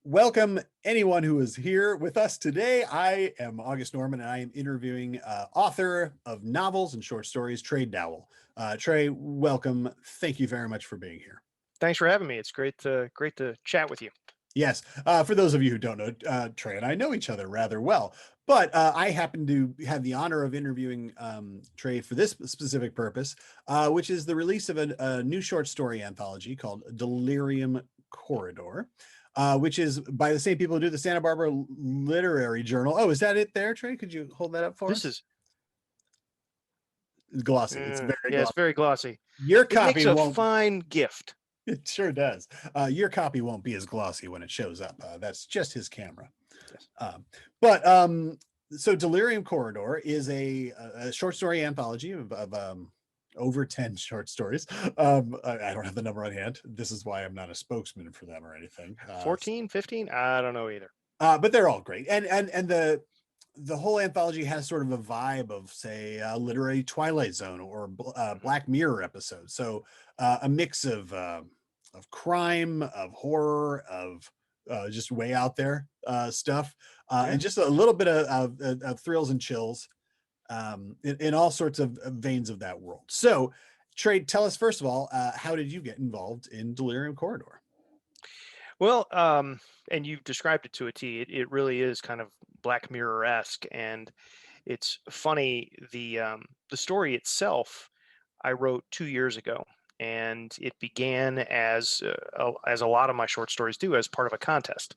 Welcome anyone who is here with us today. I am August Norman, and I am interviewing author of novels and short stories, Trey Dowell. Trey, welcome. Thank you very much for being here. Thanks for having me. It's great to chat with you. Yes, for those of you who don't know, Trey and I know each other rather well, but I happen to have the honor of interviewing Trey for this specific purpose, which is the release of a new short story anthology called Delirium Corridor, which is by the same people who do the Santa Barbara Literary Journal. Oh, is that it there, Trey? Could you hold that up for This us? is Glossy. It's very yeah, it's glossy. very glossy. Your It copy makes a won't. fine gift. It sure does. Your copy won't be as glossy when it shows up. That's just his camera. Yes. But so Delirium Corridor is a short story anthology of over 10 short stories. I don't have the number on hand. This is why I'm not a spokesman for them or anything. 14, 15? I don't know either. But they're all great. And the whole anthology has sort of a vibe of, say, a literary Twilight Zone or Black Mirror episode. So a mix of crime, of horror, of just way out there stuff, Yeah. and just a little bit of thrills and chills in all sorts of veins of that world. So, Trey, tell us first of all, how did you get involved in Delirium Corridor? Well, and you've described it to a T. It really is kind of Black Mirror-esque, and it's funny. The story itself I wrote 2 years ago, and it began as a lot of my short stories do, as part of a contest.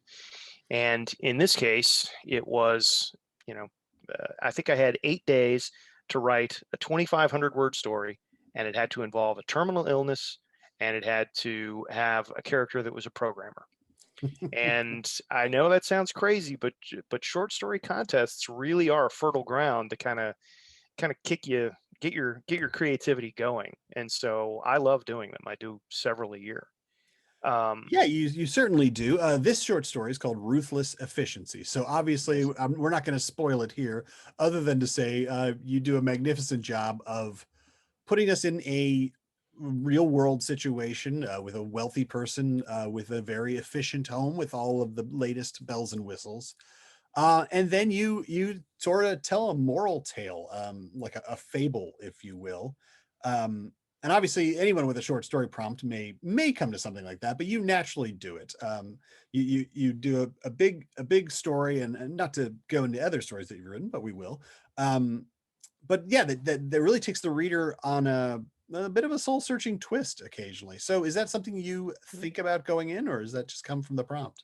And in this case, it was, you know, I think I had 8 days to write a 2,500 word story, and it had to involve a terminal illness, and it had to have a character that was a programmer. And I know that sounds crazy, but short story contests really are a fertile ground to kind of kick you, get your creativity going. And so I love doing them. I do several a year. Um, Yeah, you certainly do. This short story is called Ruthless Efficiency. So obviously, yes. we're not going to spoil it here, other than to say you do a magnificent job of putting us in a real world situation with a wealthy person with a very efficient home with all of the latest bells and whistles. And then you sort of tell a moral tale, like a fable, if you will. Um, and obviously, anyone with a short story prompt may come to something like that, but you naturally do it. You do a big story, and not to go into other stories that you've written, but we will. Um, but yeah, that really takes the reader on a bit of a soul searching twist occasionally. So, is that something you think about going in, or does that just come from the prompt?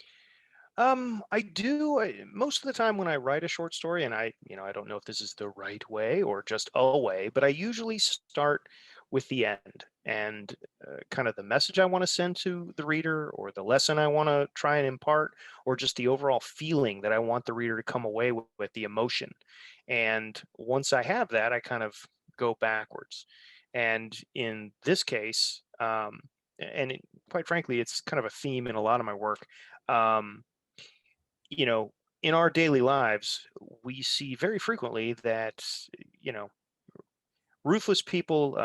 I do. Most of the time when I write a short story, and I don't know if this is the right way or just a way, but I usually start with the end and kind of the message I want to send to the reader, or the lesson I want to try and impart, or just the overall feeling that I want the reader to come away with the emotion. And once I have that, I kind of go backwards. And in this case, quite frankly, it's kind of a theme in a lot of my work. Um, you know, in our daily lives, we see very frequently that, you know, ruthless people,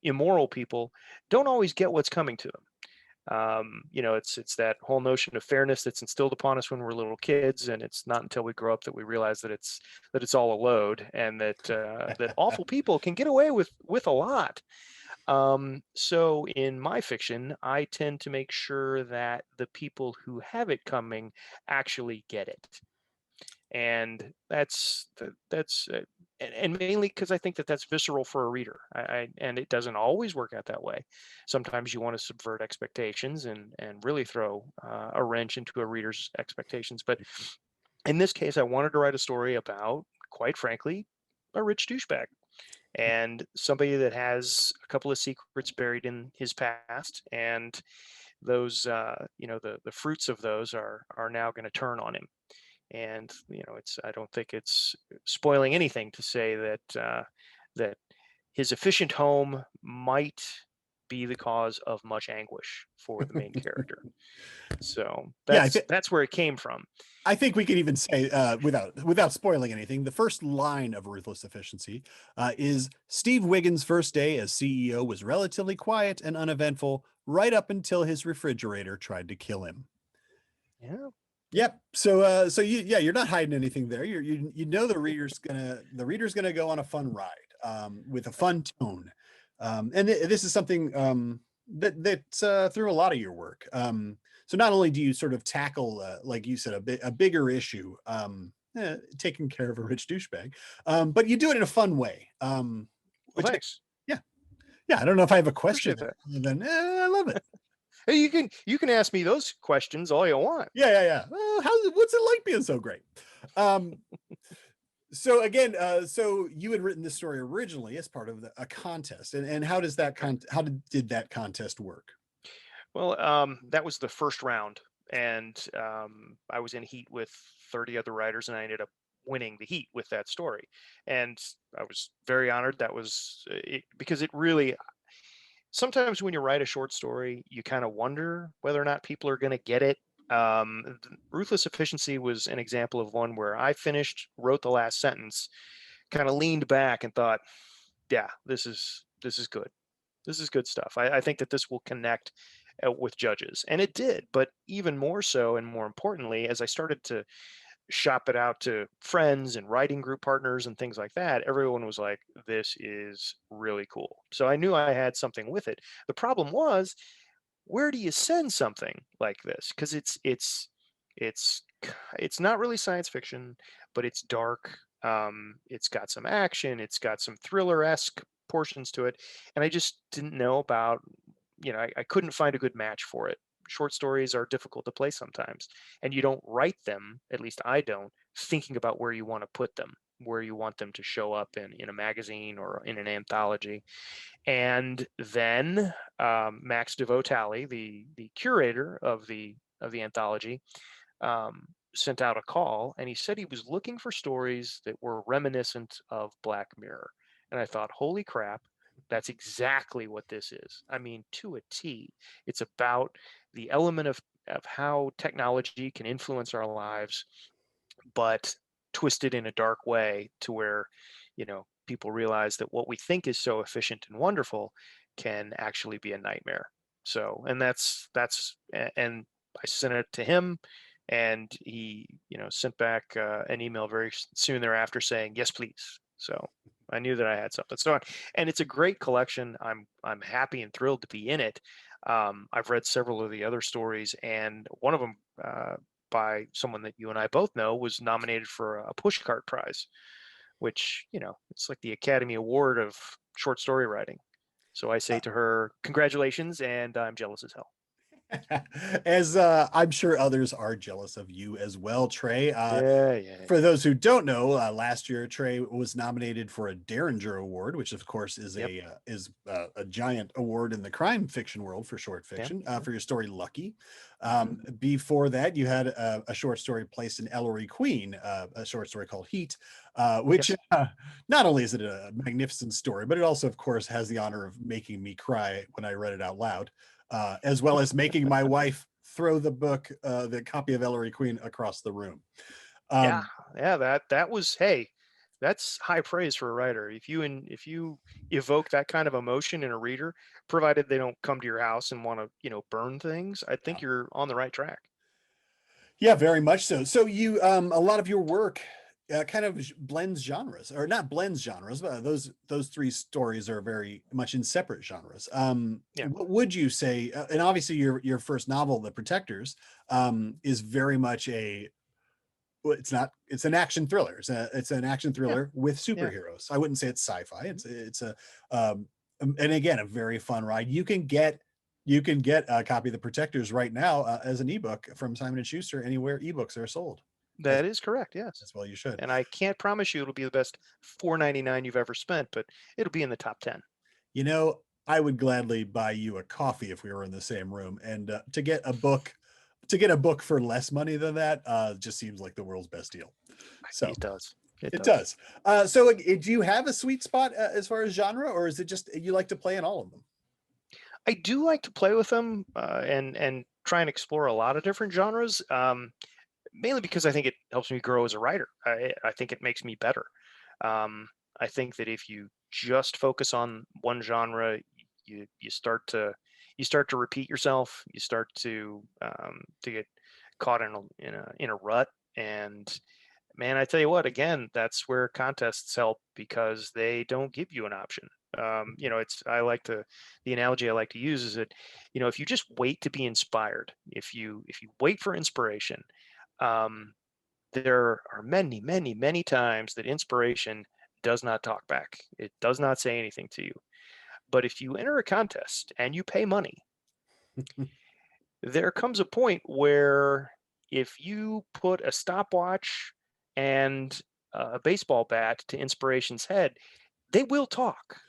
immoral people don't always get what's coming to them. It's that whole notion of fairness that's instilled upon us when we're little kids, and it's not until we grow up that we realize that it's all a load, and that awful people can get away with a lot. So in my fiction, I tend to make sure that the people who have it coming actually get it. And and mainly because I think that that's visceral for a reader. And it doesn't always work out that way. Sometimes you want to subvert expectations and really throw a wrench into a reader's expectations. But in this case, I wanted to write a story about, quite frankly, a rich douchebag and somebody that has a couple of secrets buried in his past, and those the fruits of those are now going to turn on him. And it's I don't think it's spoiling anything to say that his efficient home might be the cause of much anguish for the main character. So Yeah, that's where it came from. I think we could even say, without spoiling anything, the first line of Ruthless Efficiency is Steve Wiggins' first day as CEO was relatively quiet and uneventful, right up until his refrigerator tried to kill him. Yeah. Yep. So you're not hiding anything there. You know the reader's gonna go on a fun ride, with a fun tone, and this is something that's through a lot of your work. So not only do you sort of tackle, like you said, a bigger issue, taking care of a rich douchebag, but you do it in a fun way, Well, which thanks. yeah, yeah. I don't know if I have a question Appreciate that. other than I love it. Hey, you can ask me those questions all you want. Yeah. Well, what's it like being so great? Um, so again, so you had written this story originally as part of a contest, and how does that did that contest work? Well, that was the first round, and I was in heat with 30 other writers, and I ended up winning the heat with that story. And I was very honored. That was it, because it really. Sometimes when you write a short story, you kind of wonder whether or not people are going to get it. Ruthless Efficiency was an example of one where I finished, wrote the last sentence, kind of leaned back and thought, "Yeah, this is good. This is good stuff. I think that this will connect with judges," and it did. But even more so, and more importantly, as I started to shop it out to friends and writing group partners and things like that, everyone was like, "This is really cool." So I knew I had something with it. The problem was, where do you send something like this? Because it's not really science fiction, but it's dark. It's got some action. It's got some thriller-esque portions to it, and I just didn't know about. I couldn't find a good match for it. Short stories are difficult to play sometimes, and you don't write them. At least I don't. Thinking about where you want to put them, where you want them to show up in a magazine or in an anthology. And then Max DeVotali, the curator of the anthology, sent out a call, and he said he was looking for stories that were reminiscent of Black Mirror. And I thought, holy crap, that's exactly what this is. I mean, to a T. It's about the element of how technology can influence our lives, but twisted in a dark way to where, people realize that what we think is so efficient and wonderful can actually be a nightmare. So, and and I sent it to him, and he, sent back an email very soon thereafter saying, "Yes, please." So I knew that I had something. So, and it's a great collection. I'm happy and thrilled to be in it. I've read several of the other stories, and one of them, by someone that you and I both know, was nominated for a pushcart prize, which, it's like the Academy Award of short story writing. So I say to her, congratulations, and I'm jealous as hell. As I'm sure others are jealous of you as well, Trey. Yeah. For those who don't know, last year Trey was nominated for a Derringer Award, which of course Yep. is a giant award in the crime fiction world for short Yeah. fiction, for your story Lucky. Hmm. Before that, you had a short story placed in Ellery Queen, a short story called Heat, which Yes. not only is it a magnificent story, but it also, of course, has the honor of making me cry when I read it out loud, as well as making my wife throw the copy of Ellery Queen across the room. Yeah. Um, Yeah. That was, hey, that's high praise for a writer. If you evoke that kind of emotion in a reader, provided they don't come to your house and want to, burn things, I think you're on the right track. yeah, very much so. So a lot of your work kind of blends genres, or not blends genres, but those three stories are very much in separate genres. Yeah. What would you say? And obviously, your first novel, The Protectors, is very much well, it's an action thriller. It's an action Yeah. thriller with Yeah. superheroes. I wouldn't say it's sci-fi. Mhm. It's a and again, a very fun ride. You can get a copy of The Protectors right now, as an ebook from Simon and Schuster anywhere ebooks are sold. As That is correct. Yes. as well you should. And I can't promise you it'll be the best 4.99 you've ever spent, but it'll be in the top 10. You know, I would gladly buy you a coffee if we were in the same room, and to get a book for less money than that, just seems like the world's best deal. So It does. It it does. does. So do you have a sweet spot, as far as genre, or is it just you like to play in all of them? I do like to play with them, and try and explore a lot of different genres. Mainly because I think it helps me grow as a writer. I think it makes me better. Um, I think that if you just focus on one genre, you start to repeat yourself. You start to get caught in a rut. And man, I tell you what, again, that's where contests help because they don't give you an option. It's I like to the analogy I like to use is that, if you just wait to be inspired, if you wait for inspiration, um, there are many, many, many times that inspiration does not talk back. It does not say anything to you. But if you enter a contest and you pay money, there comes a point where if you put a stopwatch and a baseball bat to inspiration's head, they will talk.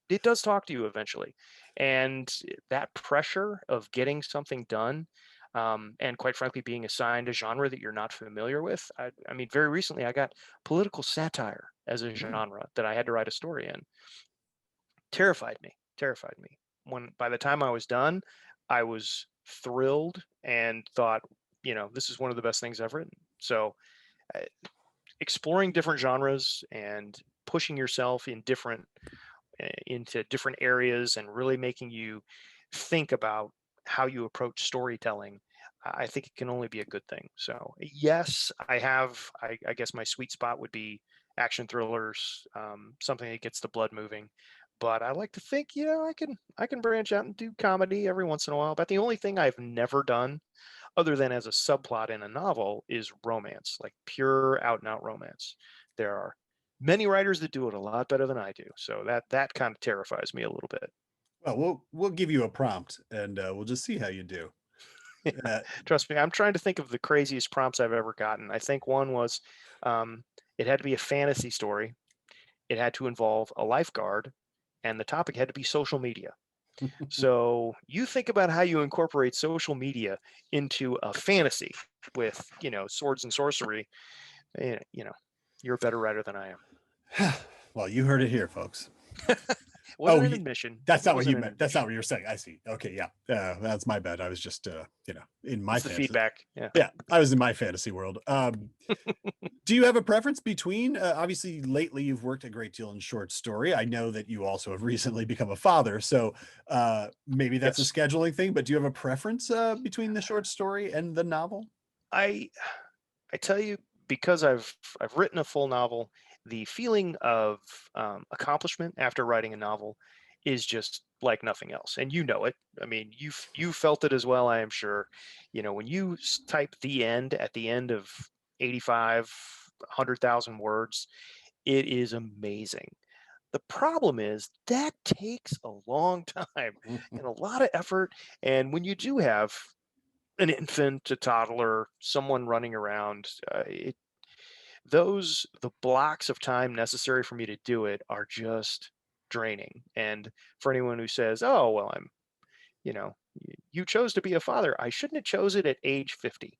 It does talk to you eventually. And that pressure of getting something done, and quite frankly, being assigned a genre that you're not familiar with. I mean, very recently, I got political satire as a Mm. genre that I had to write a story in. Terrified me. When by the time I was done, I was thrilled and thought, this is one of the best things I've written. So, uh, exploring different genres and pushing yourself into different areas and really making you think about how you approach storytelling, I think it can only be a good thing. So yes, I guess my sweet spot would be action thrillers, something that gets the blood moving. But I like to think, I can branch out and do comedy every once in a while. But the only thing I've never done, other than as a subplot in a novel, is romance, like pure out and out romance. There are many writers that do it a lot better than I do. So that kind of terrifies me a little bit. Well, we'll give you a prompt, and we'll just see how you do. Uh, Trust me, I'm trying to think of the craziest prompts I've ever gotten. I think one was, it had to be a fantasy story. It had to involve a lifeguard, and the topic had to be social media. So you think about how you incorporate social media into a fantasy with, swords and sorcery. eh, You know, you're a better writer than I am. well, you heard it here, folks. It wasn't Oh, an admission. that's It not what you wasn't an meant. That's not admission. what you're saying. I see. Okay, yeah. That's my bad. I was just, in my It's the fantasy. feedback. Yeah. Yeah, I was in my fantasy world. Do you have a preference between? Obviously, lately you've worked a great deal in short story. I know that you also have recently become a father, so maybe that's a Yes. scheduling thing. But do you have a preference between the short story and the novel? I I tell you, because I've written a full novel, the feeling of accomplishment after writing a novel is just like nothing else, and you know it. I mean, you felt it as well, I am sure. When you type "the end" at the end of 85, 100,000 words, it is amazing. The problem is that takes a long time and a lot of effort. And when you do have an infant, a toddler, someone running around, the blocks of time necessary for me to do it are just draining. And for anyone who says, "Oh, well, you chose to be a father," I shouldn't have chose it at age 50.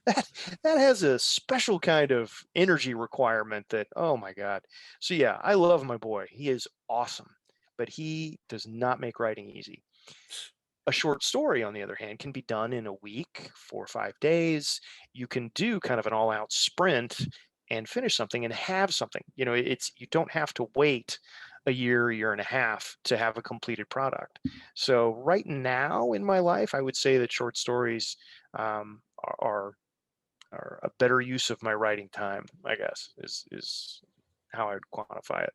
That that has a special kind of energy requirement that, oh my God. So yeah, I love my boy. He is awesome, but he does not make writing easy. A short story, on the other hand, can be done in a week, 4 or 5 days. You can do kind of an all-out sprint and finish something and have something. You don't have to wait a year and a half to have a completed product. So right now in my life, I would say that short stories are a better use of my writing time, I guess, is how I would quantify it.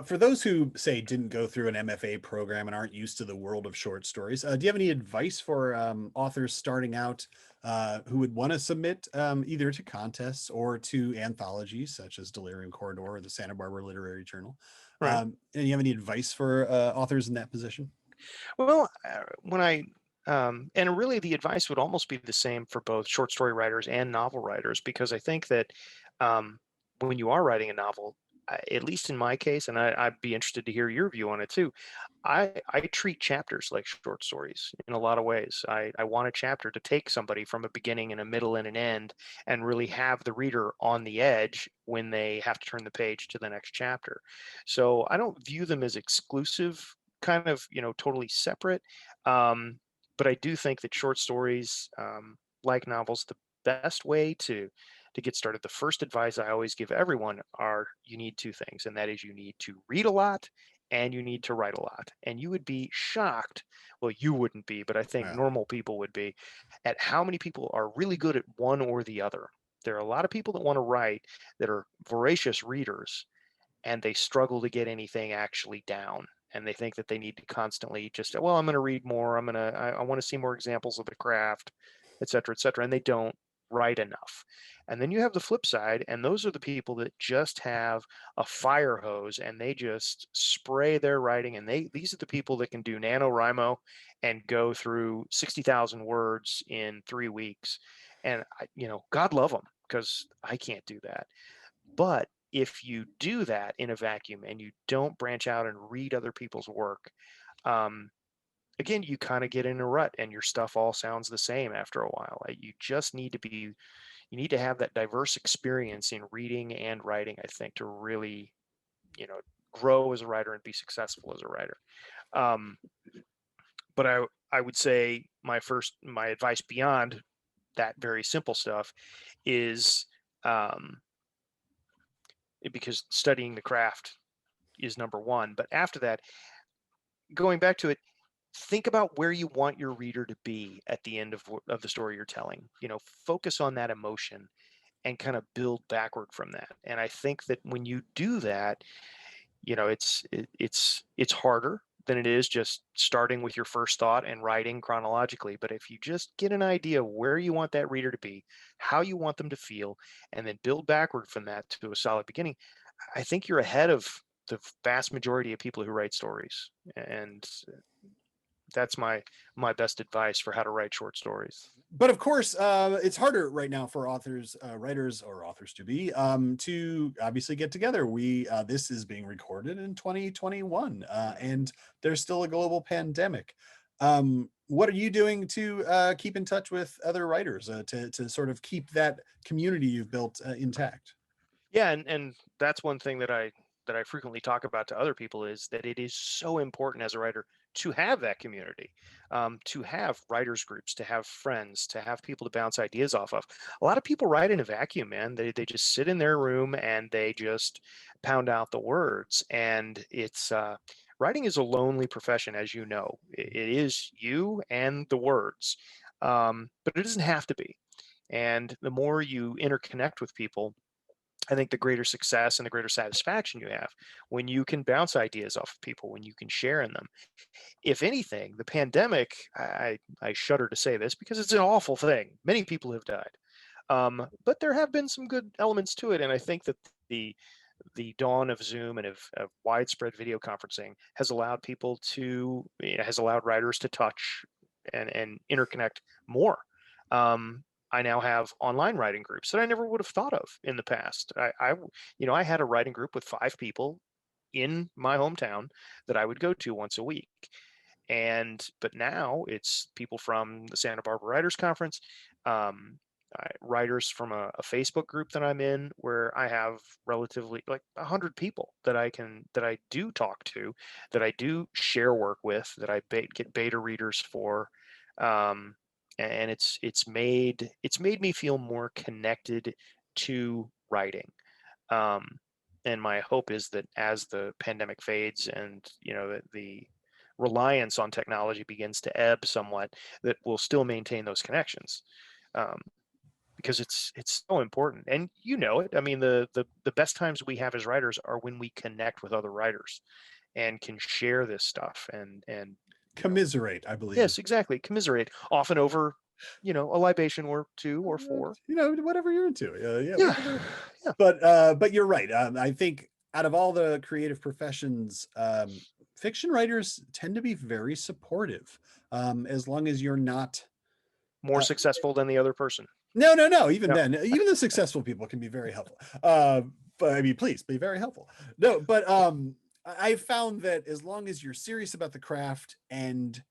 For those who say didn't go through an MFA program and aren't used to the world of short stories, do you have any advice for authors starting out who would want to submit either to contests or to anthologies such as Delirium Corridor or the Santa Barbara Literary Journal? Right. And you have any advice for authors in that position? Well, and really the advice would almost be the same for both short story writers and novel writers, because I think that um, when you are writing a novel, at least in my case, and I'd be interested to hear your view on it too. I treat chapters like short stories in a lot of ways. I want a chapter to take somebody from a beginning and a middle and an end and really have the reader on the edge when they have to turn the page to the next chapter. So I don't view them as exclusive, kind of, totally separate. Um, but I do think that short stories, like novels, the best way to get started, the first advice I always give everyone are you need two things, and that is you need to read a lot and you need to write a lot. And you would be shocked. Well, you wouldn't be, but I think Yeah. normal people would be, at how many people are really good at one or the other. There are a lot of people that want to write that are voracious readers, and they struggle to get anything actually down. And they think that they need to constantly just, well, I'm going to read more. I want to see more examples of the craft, et cetera, et cetera. And they don't write enough. And then you have the flip side, and those are the people that just have a fire hose and they just spray their writing. And these are the people that can do NaNoWriMo and go through 60,000 words in 3 weeks. And God love them, because I can't do that. But if you do that in a vacuum and you don't branch out and read other people's work, um, again, you kind of get in a rut and your stuff all sounds the same after a while. You just need to you need to have that diverse experience in reading and writing, I think, to really, grow as a writer and be successful as a writer. Um, but I would say my advice beyond that very simple stuff is, um, because studying the craft is number one. But after that, going back to it, think about where you want your reader to be at the end of the story you're telling. Focus on that emotion and kind of build backward from that. And I think that when you do that, it's harder than it is just starting with your first thought and writing chronologically. But if you just get an idea where you want that reader to be, how you want them to feel, and then build backward from that to a solid beginning, I think you're ahead of the vast majority of people who write stories. And that's my best advice for how to write short stories. But of course, it's harder right now for authors, writers, or authors to obviously get together. This is being recorded in 2021, and there's still a global pandemic. What are you doing to keep in touch with other writers, to sort of keep that community you've built intact? Yeah, and that's one thing that I frequently talk about to other people, is that it is so important as a writer to have that community, to have writers groups, to have friends, to have people to bounce ideas off of. A lot of people write in a vacuum, man. They just sit in their room and they just pound out the words. And it's writing is a lonely profession, as you know. It is you and the words, but it doesn't have to be. And the more you interconnect with people, I think the greater success and the greater satisfaction you have when you can bounce ideas off of people, when you can share in them. If anything, the pandemic, I shudder to say this because it's an awful thing. Many people have died. But there have been some good elements to it. And I think that the dawn of Zoom and of widespread video conferencing has allowed has allowed writers to touch and interconnect more. I now have online writing groups that I never would have thought of in the past. I had a writing group with 5 people in my hometown that I would go to once a week. But now it's people from the Santa Barbara Writers Conference, writers from a Facebook group that I'm in, where I have relatively like 100 people that I do talk to, that I do share work with, that I get beta readers for. And it's made me feel more connected to writing. Um, and my hope is that as the pandemic fades and the reliance on technology begins to ebb somewhat, that we'll still maintain those connections, um, because it's so important. And it. I mean, the best times we have as writers are when we connect with other writers and can share this stuff and Commiserate, I yes, believe. exactly, commiserate, often over a libation or two or four. Whatever you're into. Yeah, Yeah, whatever. yeah, But you're right. I think out of all the creative professions, fiction writers tend to be very supportive, as long as you're not. more Uh, successful than the other person. no. Even No, then, even the successful people can be very helpful. But I mean, please be very helpful. No, but I found that as long as you're serious about the craft and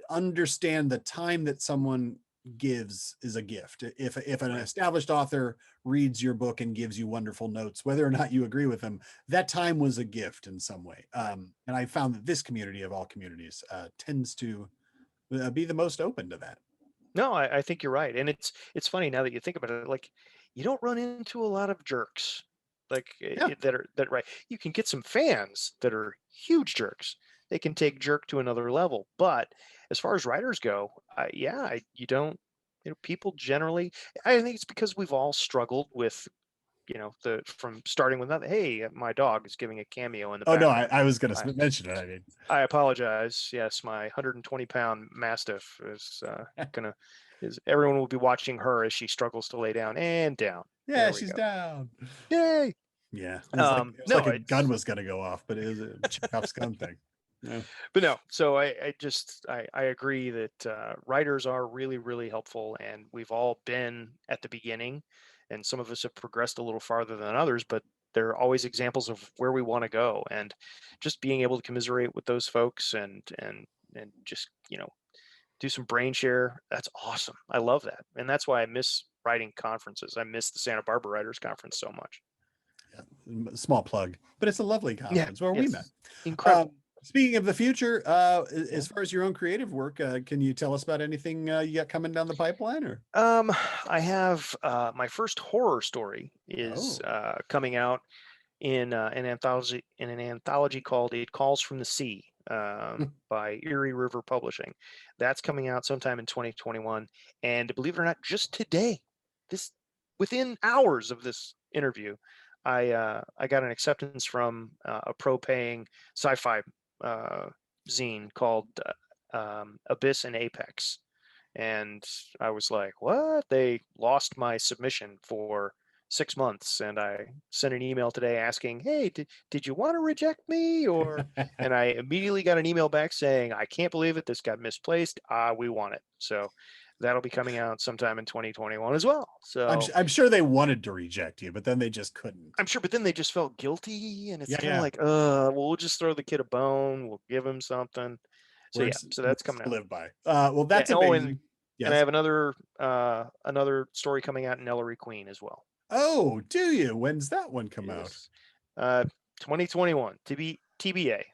understand the time that someone gives is a gift. If an right. established author reads your book and gives you wonderful notes, whether or not you agree with them, that time was a gift in some way. Right. And I found that this community of all communities tends to be the most open to that. No, I think you're right. And it's funny now that you think about it, like, you don't run into a lot of jerks like Yeah. that right. You can get some fans that are huge jerks. They can take jerk to another level. But as far as writers go, you don't. People generally. I think it's because we've all struggled with the from starting with nothing. Hey, my dog is giving a cameo in the Oh no, background. I was going I, to mention it. I mean, I apologize. Yes, my 120-pound mastiff gonna is everyone will be watching her as she struggles to lay down and down. yeah, There we she's go. down. Yay. Yeah, it was like No, a gun it's was going to go off, but it was a Chekhov's gun thing. Yeah. but no. So I agree that writers are really, really helpful, and we've all been at the beginning, and some of us have progressed a little farther than others, but they're always examples of where we want to go, and just being able to commiserate with those folks and just do some brain share. That's awesome. I love that. And that's why I miss writing conferences. I miss the Santa Barbara Writers Conference so much. Small plug, but it's a lovely Yeah. conference where we met. Yes. Incredible. Speaking of the future, Yeah. as far as your own creative work, can you tell us about anything you got coming down the pipeline? Or I have my first horror story is oh, coming out in an anthology called "It Calls from the Sea" by Erie River Publishing. That's coming out sometime in 2021. And believe it or not, just today, this within hours of this interview, I got an acceptance from a pro-paying sci-fi uh, zine called Abyss and Apex. And I was like, what? They lost my submission for 6 months. And I sent an email today asking, hey, did you want to reject me? And I immediately got an email back saying, I can't believe it. This got misplaced. We want it. So that'll be coming out sometime in 2021 as well. So I'm sure they wanted to reject you, but then they just couldn't. I'm sure, but then they just felt guilty. And it's Yeah, kind of yeah. like, well, we'll just throw the kid a bone. We'll give him something. So yeah, so that's Words coming to out. live by. Well, Yeah. that's Oh, amazing. and I Yes. have another story coming out in Ellery Queen as well. Oh, do you? When's that one come out? Yes. 2021 TBA.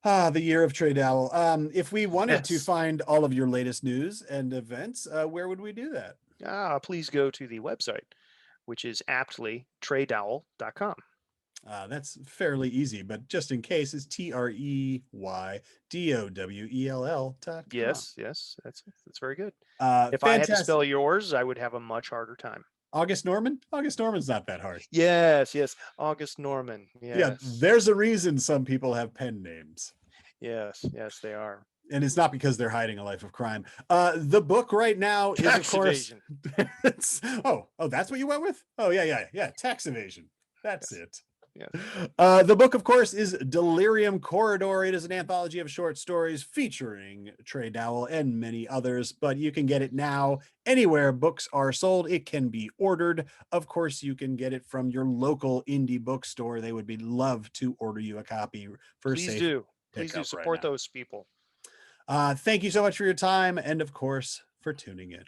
The year of Trey Dowell. If we wanted to Yes. find all of your latest news and events, where would we do that? Please go to the website, which is aptly treydowell.com. That's fairly easy, but just in case, it's TREYDOWELL.com. Yes, that's very good. If I had to Fantastic. spell yours, I would have a much harder time. August Norman? August Norman's not that hard. Yes, August Norman. Yeah, Yes, there's a reason some people have pen names. yes, they are. And it's not because they're hiding a life of crime. The book right now is, of Tax course, evasion. oh, that's what you went with? Oh, yeah. Tax evasion. That's Yes, it. yes. The book, of course, is Delirium Corridor. It is an anthology of short stories featuring Trey Dowell and many others, but you can get it now anywhere books are sold. It can be ordered. Of course, you can get it from your local indie bookstore. They would be love to order you a copy for Please safe do. Please do pickup right support now. those people. Thank you so much for your time and, of course, for tuning in.